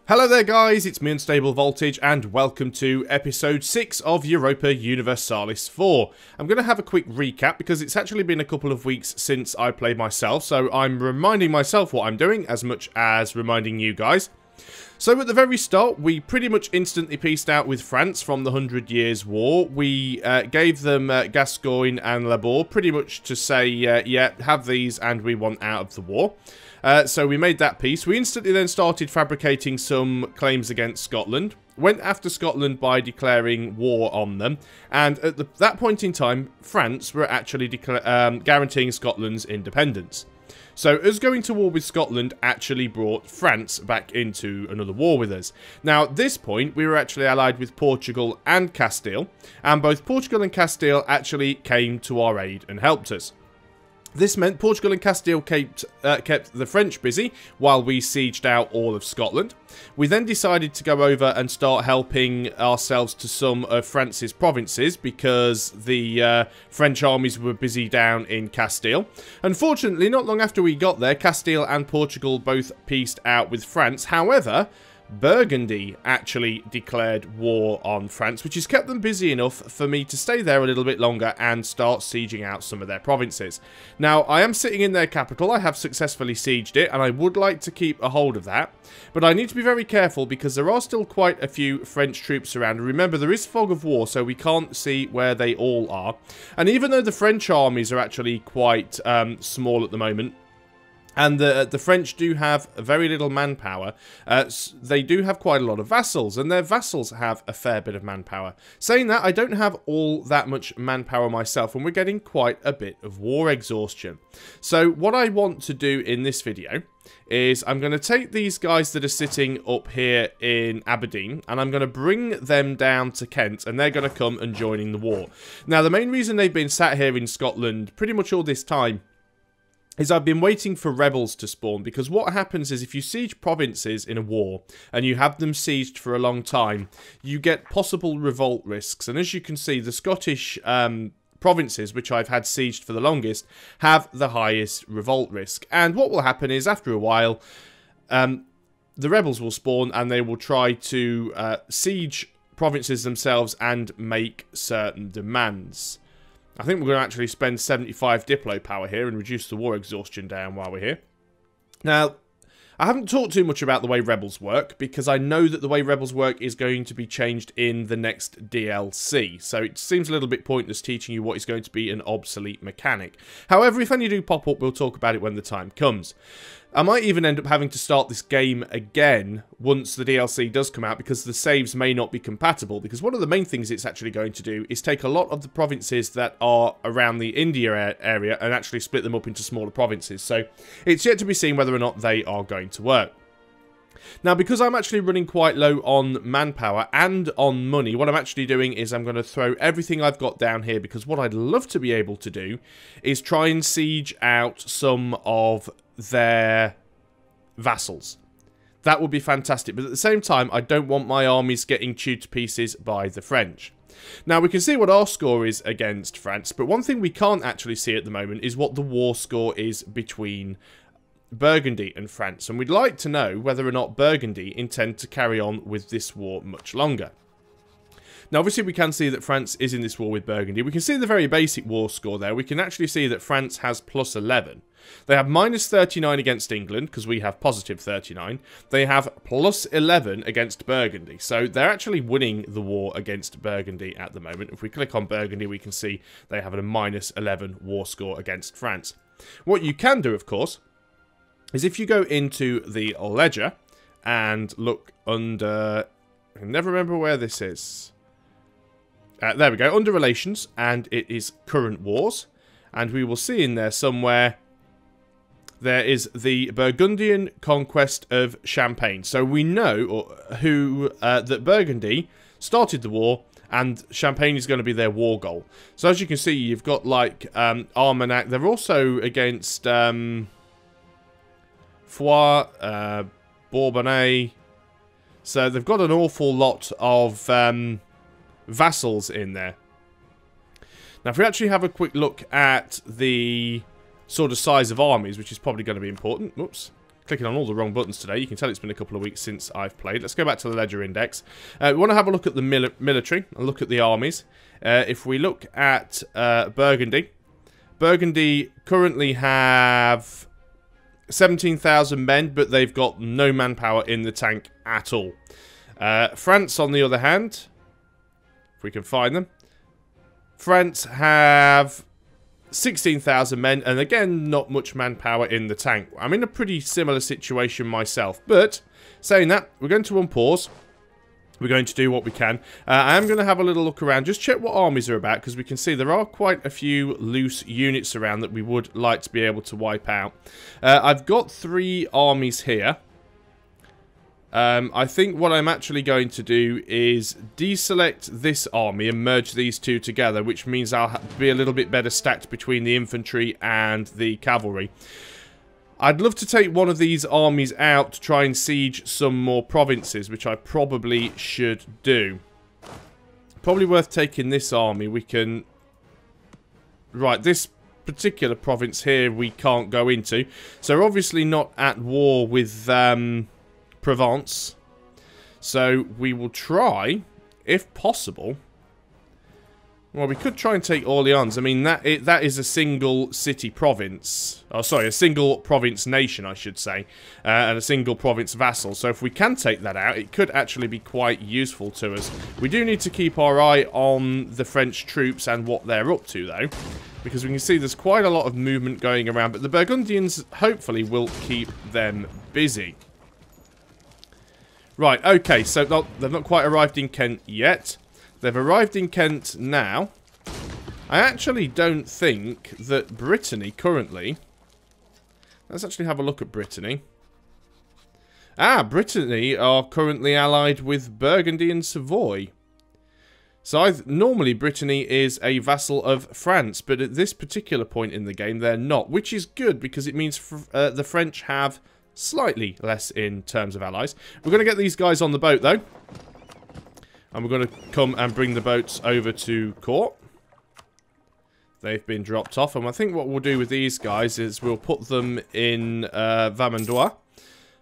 Hello there guys, it's me Unstable Voltage and welcome to episode 6 of Europa Universalis IV. I'm going to have a quick recap because it's actually been a couple of weeks since I played myself, so I'm reminding myself what I'm doing as much as reminding you guys. So at the very start, we pretty much instantly peaced out with France from the 100 Years' War. We gave them Gascoigne and Labour pretty much to say, yeah, have these and we want out of the war. So we made that peace. We instantly then started fabricating some claims against Scotland. Went after Scotland by declaring war on them. And at that point in time, France were actually guaranteeing Scotland's independence. So us going to war with Scotland actually brought France back into another war with us. Now, at this point, we were actually allied with Portugal and Castile. And both Portugal and Castile actually came to our aid and helped us. This meant Portugal and Castile kept the French busy while we sieged out all of Scotland. We then decided to go over and start helping ourselves to some of France's provinces because the French armies were busy down in Castile. Unfortunately, not long after we got there, Castile and Portugal both peaced out with France. However, Burgundy actually declared war on France, which has kept them busy enough for me to stay there a little bit longer and start sieging out some of their provinces. Now, I am sitting in their capital, I have successfully sieged it, and I would like to keep a hold of that. But I need to be very careful because there are still quite a few French troops around. Remember, there is fog of war, so we can't see where they all are. And even though the French armies are actually quite small at the moment, and the French do have very little manpower, they do have quite a lot of vassals, and their vassals have a fair bit of manpower. Saying that, I don't have all that much manpower myself, and we're getting quite a bit of war exhaustion. So what I want to do in this video is I'm going to take these guys that are sitting up here in Aberdeen, and I'm going to bring them down to Kent, and they're going to come and join in the war. Now, the main reason they've been sat here in Scotland pretty much all this time is I've been waiting for rebels to spawn, because what happens is if you siege provinces in a war and you have them sieged for a long time, you get possible revolt risks. And as you can see, the Scottish provinces, which I've had sieged for the longest, have the highest revolt risk. And what will happen is after a while, the rebels will spawn and they will try to siege provinces themselves and make certain demands. I think we're going to actually spend 75 Diplo power here and reduce the war exhaustion down while we're here. Now, I haven't talked too much about the way rebels work, because I know that the way rebels work is going to be changed in the next DLC. So it seems a little bit pointless teaching you what is going to be an obsolete mechanic. However, if any do pop up, we'll talk about it when the time comes. I might even end up having to start this game again once the DLC does come out, because the saves may not be compatible, because one of the main things it's actually going to do is take a lot of the provinces that are around the India area and actually split them up into smaller provinces. So it's yet to be seen whether or not they are going to work. Now, because I'm actually running quite low on manpower and on money, what I'm actually doing is I'm going to throw everything I've got down here, because what I'd love to be able to do is try and siege out some of their vassals. That would be fantastic, but at the same time, I don't want my armies getting chewed to pieces by the French. Now, we can see what our score is against France, but one thing we can't actually see at the moment is what the war score is between Burgundy and France, and we'd like to know whether or not Burgundy intend to carry on with this war much longer. Now, obviously, we can see that France is in this war with Burgundy. We can see the very basic war score there. We can actually see that France has plus 11. They have minus 39 against England, because we have positive 39. They have plus 11 against Burgundy. So they're actually winning the war against Burgundy at the moment. If we click on Burgundy, we can see they have a minus 11 war score against France. What you can do, of course, is if you go into the ledger and look under... I can never remember where this is. There we go, under relations, and it is current wars. And we will see in there somewhere there is the Burgundian Conquest of Champagne. So we know that Burgundy started the war, and Champagne is going to be their war goal. So as you can see, you've got like Armagnac. They're also against Foix, Bourbonnais. So they've got an awful lot of vassals in there. Now, if we actually have a quick look at the sort of size of armies, which is probably going to be important. Oops. clicking on all the wrong buttons today. You can tell it's been a couple of weeks since I've played. Let's go back to the ledger index. We want to have a look at the military and look at the armies. If we look at Burgundy, Burgundy currently have 17,000 men, but they've got no manpower in the tank at all. France, on the other hand, if we can find them, France have 16,000 men, and again, not much manpower in the tank. I'm in a pretty similar situation myself, but saying that, we're going to unpause. We're going to do what we can. I am going to have a little look around, just check what armies are about, because we can see there are quite a few loose units around that we would like to be able to wipe out. I've got 3 armies here. I think what I'm actually going to do is deselect this army and merge these two together, which means I'll be a little bit better stacked between the infantry and the cavalry. I'd love to take one of these armies out to try and siege some more provinces, which I probably should do. Probably worth taking this army. We can... Right, this particular province here we can't go into. So we're obviously not at war with Provence. So we will try, if possible... Well, we could try and take Orleans. I mean, that is a single city province. Oh, sorry, a single province nation, I should say. And a single province vassal. So if we can take that out, it could actually be quite useful to us. We do need to keep our eye on the French troops and what they're up to, though. Because we can see there's quite a lot of movement going around. But the Burgundians, hopefully, will keep them busy. Right, okay, so they've not quite arrived in Kent yet. They've arrived in Kent now. I actually don't think that Brittany currently... Let's actually have a look at Brittany. Ah, Brittany are currently allied with Burgundy and Savoy. So normally Brittany is a vassal of France, but at this particular point in the game they're not. Which is good because it means the French have slightly less in terms of allies. We're going to get these guys on the boat though. And we're going to come and bring the boats over to court. They've been dropped off. And I think what we'll do with these guys is we'll put them in Vamandois.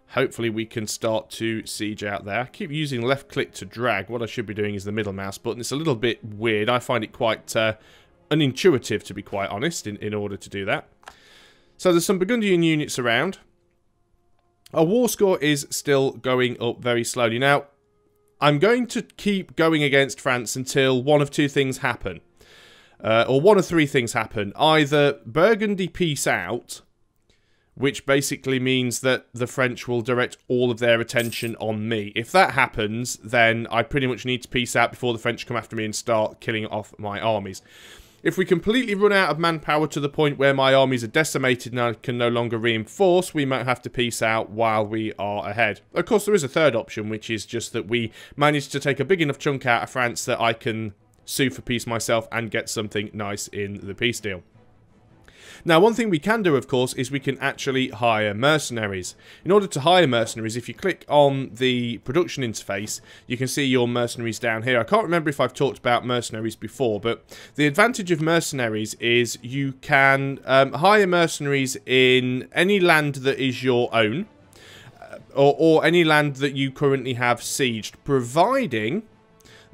Hopefully we can start to siege out there. I keep using left click to drag. What I should be doing is the middle mouse button. It's a little bit weird. I find it quite unintuitive, to be quite honest, in order to do that. So there's some Burgundian units around. Our war score is still going up very slowly. Now, I'm going to keep going against France until one of 2 things happen. Or one of 3 things happen. Either Burgundy peace out, which basically means that the French will direct all of their attention on me. If that happens, then I pretty much need to peace out before the French come after me and start killing off my armies. If we completely run out of manpower to the point where my armies are decimated and I can no longer reinforce, we might have to peace out while we are ahead. Of course, there is a third option, which is just that we manage to take a big enough chunk out of France that I can sue for peace myself and get something nice in the peace deal. Now, one thing we can do, of course, is we can actually hire mercenaries. In order to hire mercenaries, if you click on the production interface, you can see your mercenaries down here. I can't remember if I've talked about mercenaries before, but the advantage of mercenaries is you can hire mercenaries in any land that is your own, or any land that you currently have sieged, providing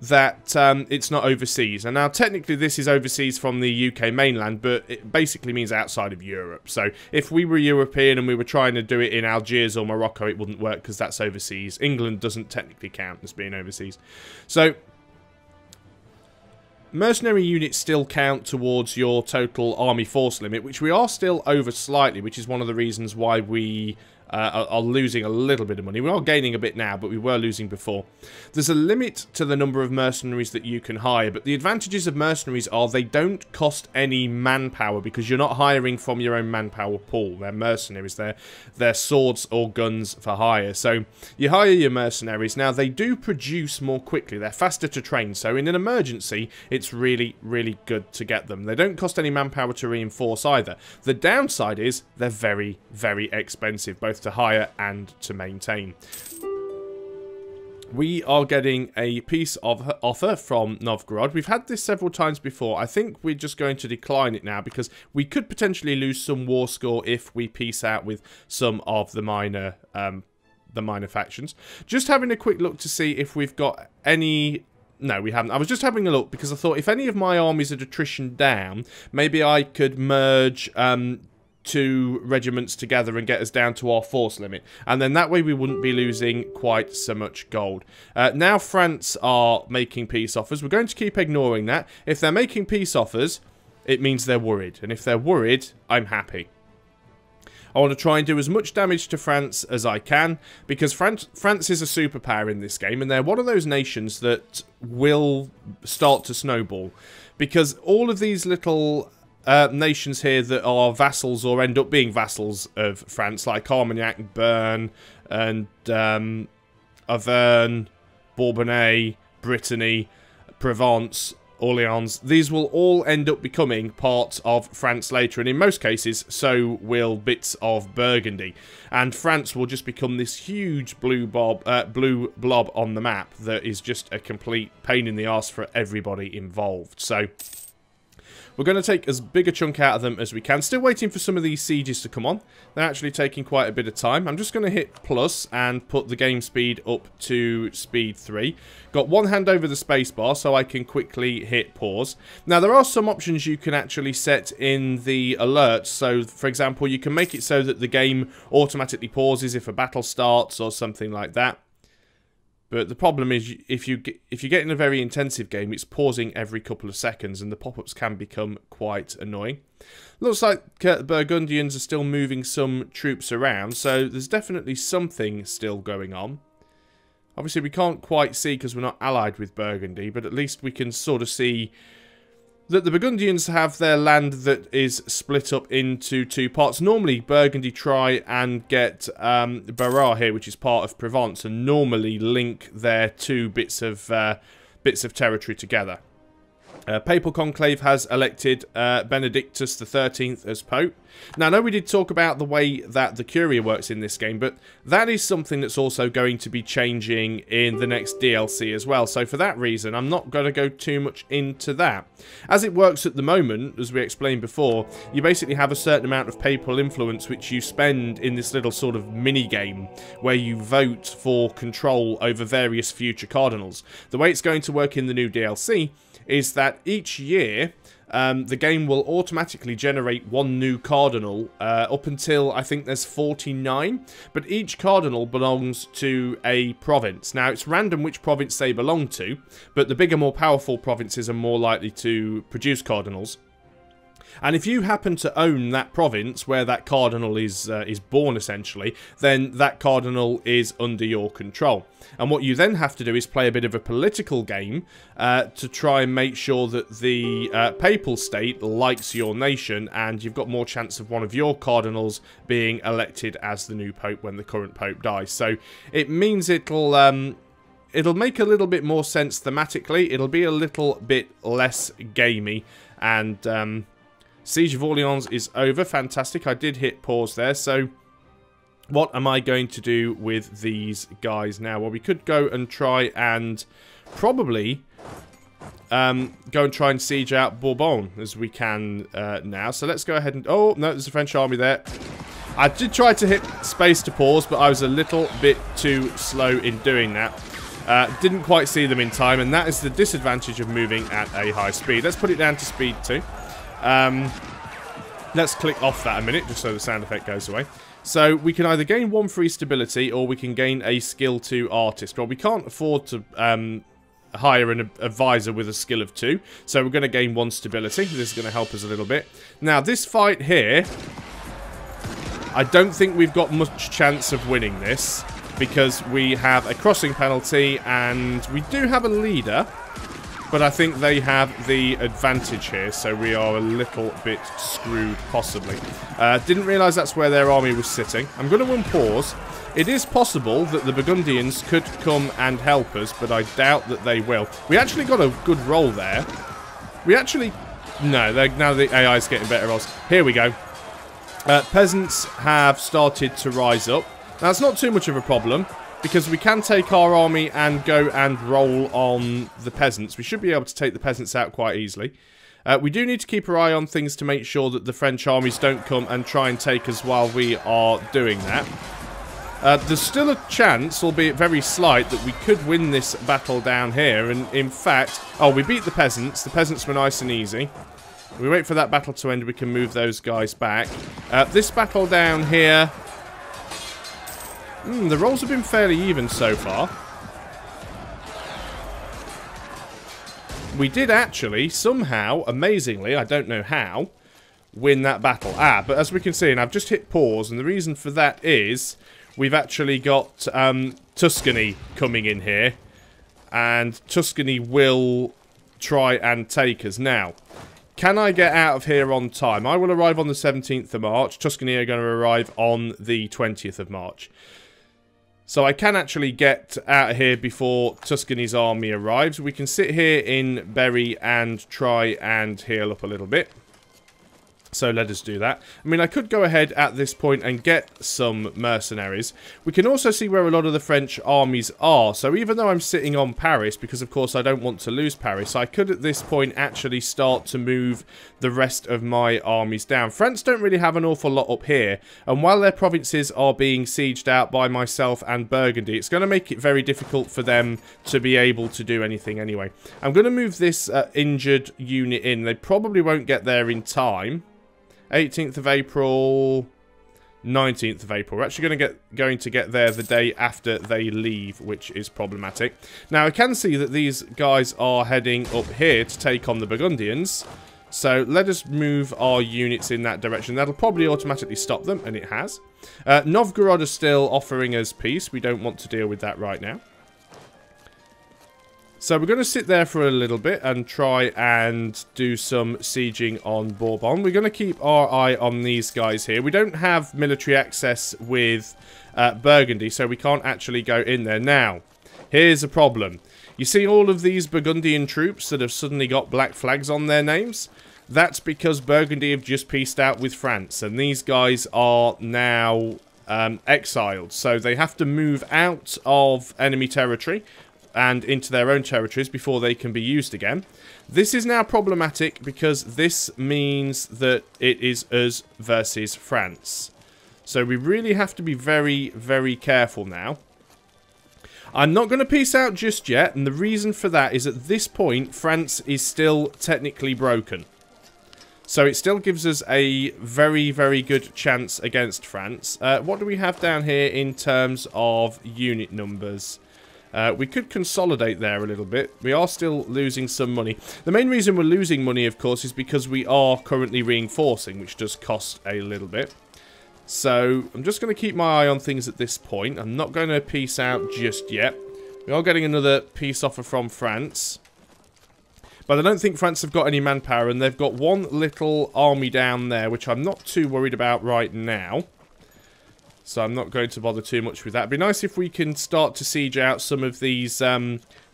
that it's not overseas. And now technically this is overseas from the UK mainland, but it basically means outside of Europe. So if we were European and we were trying to do it in Algiers or Morocco, it wouldn't work because that's overseas. England doesn't technically count as being overseas. So mercenary units still count towards your total army force limit, which we are still over slightly, which is one of the reasons why we are losing a little bit of money. We are gaining a bit now, but we were losing before. There's a limit to the number of mercenaries that you can hire, but the advantages of mercenaries are they don't cost any manpower because you're not hiring from your own manpower pool. They're mercenaries. They're swords or guns for hire. So you hire your mercenaries. Now, they do produce more quickly. They're faster to train. So in an emergency, it's really, really good to get them. They don't cost any manpower to reinforce either. The downside is they're very, very expensive, both to hire and to maintain. we are getting a peace of offer from Novgorod. We've had this several times before. I think we're just going to decline it now because we could potentially lose some war score if we peace out with some of the minor factions. Just having a quick look to see if we've got any... No, we haven't. I was just having a look because I thought if any of my armies had attrition down, maybe I could merge... 2 regiments together and get us down to our force limit, and then that way we wouldn't be losing quite so much gold. Now France are making peace offers. We're going to keep ignoring that. If they're making peace offers, it means they're worried, and if they're worried, I'm happy. I want to try and do as much damage to France as I can, because France is a superpower in this game, and they're one of those nations that will start to snowball, because all of these little nations here that are vassals or end up being vassals of France, like Armagnac, Bern, and Auvergne, Bourbonnais, Brittany, Provence, Orleans, these will all end up becoming part of France later, and in most cases, so will bits of Burgundy. And France will just become this huge blue blob on the map that is just a complete pain in the arse for everybody involved. So... we're going to take as big a chunk out of them as we can. Still waiting for some of these sieges to come on. They're actually taking quite a bit of time. I'm just going to hit plus and put the game speed up to speed 3. Got one hand over the spacebar so I can quickly hit pause. Now, there are some options you can actually set in the alerts. So, for example, you can make it so that the game automatically pauses if a battle starts or something like that. But the problem is, if you get in a very intensive game, it's pausing every couple of seconds, and the pop-ups can become quite annoying. Looks like the Burgundians are still moving some troops around, so there's definitely something still going on. Obviously, we can't quite see because we're not allied with Burgundy, but at least we can sort of see that the Burgundians have their land that is split up into 2 parts. Normally, Burgundy try and get Barra here, which is part of Provence, and normally link their 2 bits of territory together. Papal Conclave has elected Benedictus XIII as Pope. Now, I know we did talk about the way that the Curia works in this game, but that is something that's also going to be changing in the next DLC as well. So for that reason, I'm not going to go too much into that. As it works at the moment, as we explained before, you basically have a certain amount of papal influence which you spend in this little sort of mini-game where you vote for control over various future cardinals. The way it's going to work in the new DLC is that each year the game will automatically generate 1 new cardinal up until I think there's 49, but each cardinal belongs to a province. Now, it's random which province they belong to, but the bigger, more powerful provinces are more likely to produce cardinals. And if you happen to own that province where that cardinal is born, essentially, then that cardinal is under your control. And what you then have to do is play a bit of a political game to try and make sure that the papal state likes your nation, and you've got more chance of one of your cardinals being elected as the new pope when the current pope dies. So it means it'll make a little bit more sense thematically. It'll be a little bit less gamey, and Siege of Orleans is over. Fantastic. I did hit pause there. So what am I going to do with these guys now? Well, we could go and try and probably go and try and siege out Bourbon as we can now. So let's go ahead and... Oh, no, there's a French army there. I did try to hit space to pause, but I was a little bit too slow in doing that. Didn't quite see them in time, and that is the disadvantage of moving at a high speed. Let's put it down to speed 2. Let's click off that a minute, just so the sound effect goes away. So we can either gain 1 free stability, or we can gain a skill 2 artist. Well, we can't afford to hire an advisor with a skill of 2, so we're going to gain 1 stability. This is going to help us a little bit. Now, this fight here, I don't think we've got much chance of winning this, because we have a crossing penalty, and we do have a leader, but I think they have the advantage here, so we are a little bit screwed, possibly. Didn't realise that's where their army was sitting. I'm going to unpause. It is possible that the Burgundians could come and help us, but I doubt that they will. We actually got a good roll there. We actually... No, now the AI is getting better rolls. Here we go. Peasants have started to rise up. Now, it's not too much of a problem. because we can take our army and go and roll on the peasants. We should be able to take the peasants out quite easily. We do need to keep our eye on things to make sure that the French armies don't come and try and take us while we are doing that. There's still a chance, albeit very slight, that we could win this battle down here. And in fact... Oh, we beat the peasants. The peasants were nice and easy. We wait for that battle to end, we can move those guys back. This battle down here... the rolls have been fairly even so far. We did actually, somehow, amazingly, I don't know how, win that battle. But as we can see, and I've just hit pause, and the reason for that is we've actually got Tuscany coming in here, and Tuscany will try and take us. Now, can I get out of here on time? I will arrive on the 17th of March. Tuscany are going to arrive on the 20th of March. So I can actually get out of here before Tuscany's army arrives. We can sit here in Berry and try and heal up a little bit. So let us do that. I mean, I could go ahead at this point and get some mercenaries. We can also see where a lot of the French armies are. So even though I'm sitting on Paris, because of course I don't want to lose Paris, I could at this point actually start to move the rest of my armies down. France don't really have an awful lot up here. And while their provinces are being sieged out by myself and Burgundy, it's going to make it very difficult for them to be able to do anything anyway. I'm going to move this injured unit in. They probably won't get there in time. 18th of April, 19th of April. We're actually going to get there the day after they leave, which is problematic. Now, I can see that these guys are heading up here to take on the Burgundians. So, let us move our units in that direction. That'll probably automatically stop them, and it has. Novgorod are still offering us peace. We don't want to deal with that right now. So we're going to sit there for a little bit and try and do some sieging on Bourbon. We're going to keep our eye on these guys here. We don't have military access with Burgundy, so we can't actually go in there. Now, here's a problem. You see all of these Burgundian troops that have suddenly got black flags on their names? That's because Burgundy have just peaced out with France, and these guys are now exiled. So they have to move out of enemy territory and into their own territories before they can be used again. This is now problematic because this means that it is us versus France. So we really have to be very, very careful now. I'm not going to peace out just yet, and the reason for that is at this point, France is still technically broken. So it still gives us a very, very good chance against France. What do we have down here in terms of unit numbers? We could consolidate there a little bit. We are still losing some money. The main reason we're losing money, of course, is because we are currently reinforcing, which does cost a little bit. So, I'm just going to keep my eye on things at this point. I'm not going to peace out just yet. We are getting another peace offer from France. But I don't think France have got any manpower, and they've got one little army down there, which I'm not too worried about right now. So I'm not going to bother too much with that. It'd be nice if we can start to siege out some of these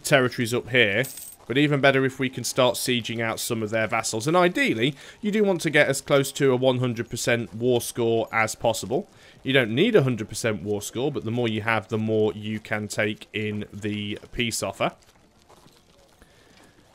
territories up here. But even better if we can start sieging out some of their vassals. And ideally, you do want to get as close to a 100% war score as possible. You don't need a 100% war score, but the more you have, the more you can take in the peace offer.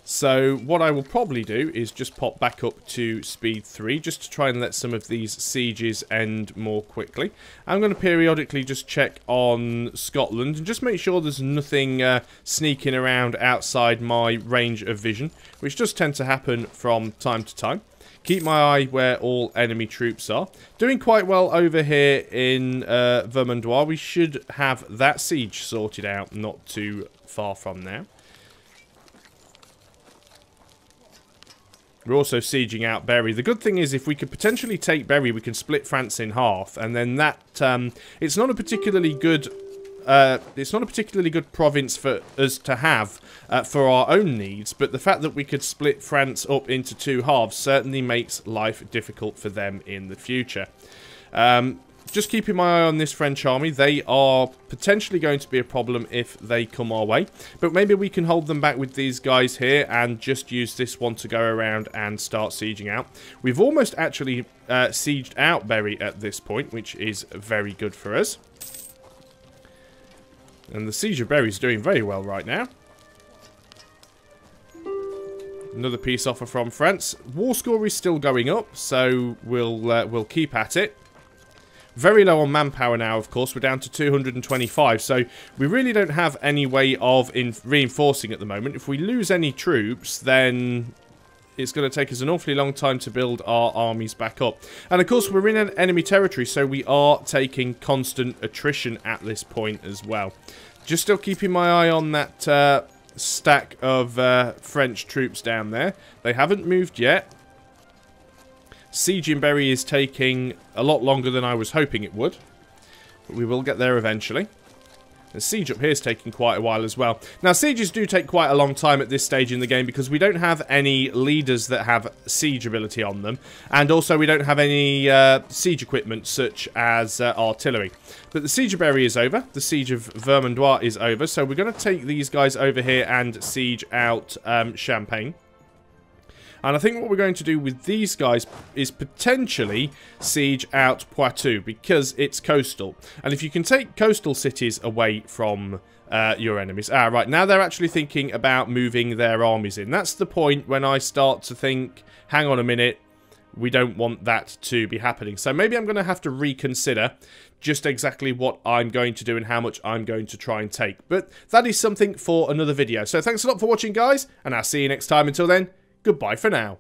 So what I will probably do is just pop back up to speed 3 just to try and let some of these sieges end more quickly. I'm going to periodically just check on Scotland and just make sure there's nothing sneaking around outside my range of vision, which does tend to happen from time to time. Keep my eye where all enemy troops are. Doing quite well over here in Vermandois. We should have that siege sorted out not too far from now. We're also sieging out Berry. The good thing is, if we could potentially take Berry, we can split France in half, and then that it's not a particularly good province for us to have for our own needs. But the fact that we could split France up into two halves certainly makes life difficult for them in the future. Just keeping my eye on this French army. They are potentially going to be a problem if they come our way. But maybe we can hold them back with these guys here and just use this one to go around and start sieging out. We've almost actually sieged out Berry at this point, which is very good for us. And the Siege of Berry's doing very well right now. Another peace offer from France. War score is still going up, so we'll keep at it. Very low on manpower now, of course. We're down to 225, so we really don't have any way of reinforcing at the moment. If we lose any troops, then it's going to take us an awfully long time to build our armies back up. And of course, we're in an enemy territory, so we are taking constant attrition at this point as well. Just still keeping my eye on that stack of French troops down there. They haven't moved yet. Siege in Berry is taking a lot longer than I was hoping it would. But we will get there eventually. The siege up here is taking quite a while as well. Now, sieges do take quite a long time at this stage in the game because we don't have any leaders that have siege ability on them. And also, we don't have any siege equipment such as artillery. But the siege of Berry is over. The siege of Vermandois is over. So we're going to take these guys over here and siege out Champagne. And I think what we're going to do with these guys is potentially siege out Poitou, because it's coastal. And if you can take coastal cities away from your enemies... Ah, right, now they're actually thinking about moving their armies in. That's the point when I start to think, hang on a minute, we don't want that to be happening. So maybe I'm going to have to reconsider just exactly what I'm going to do and how much I'm going to try and take. But that is something for another video. So thanks a lot for watching, guys, and I'll see you next time. Until then, goodbye for now.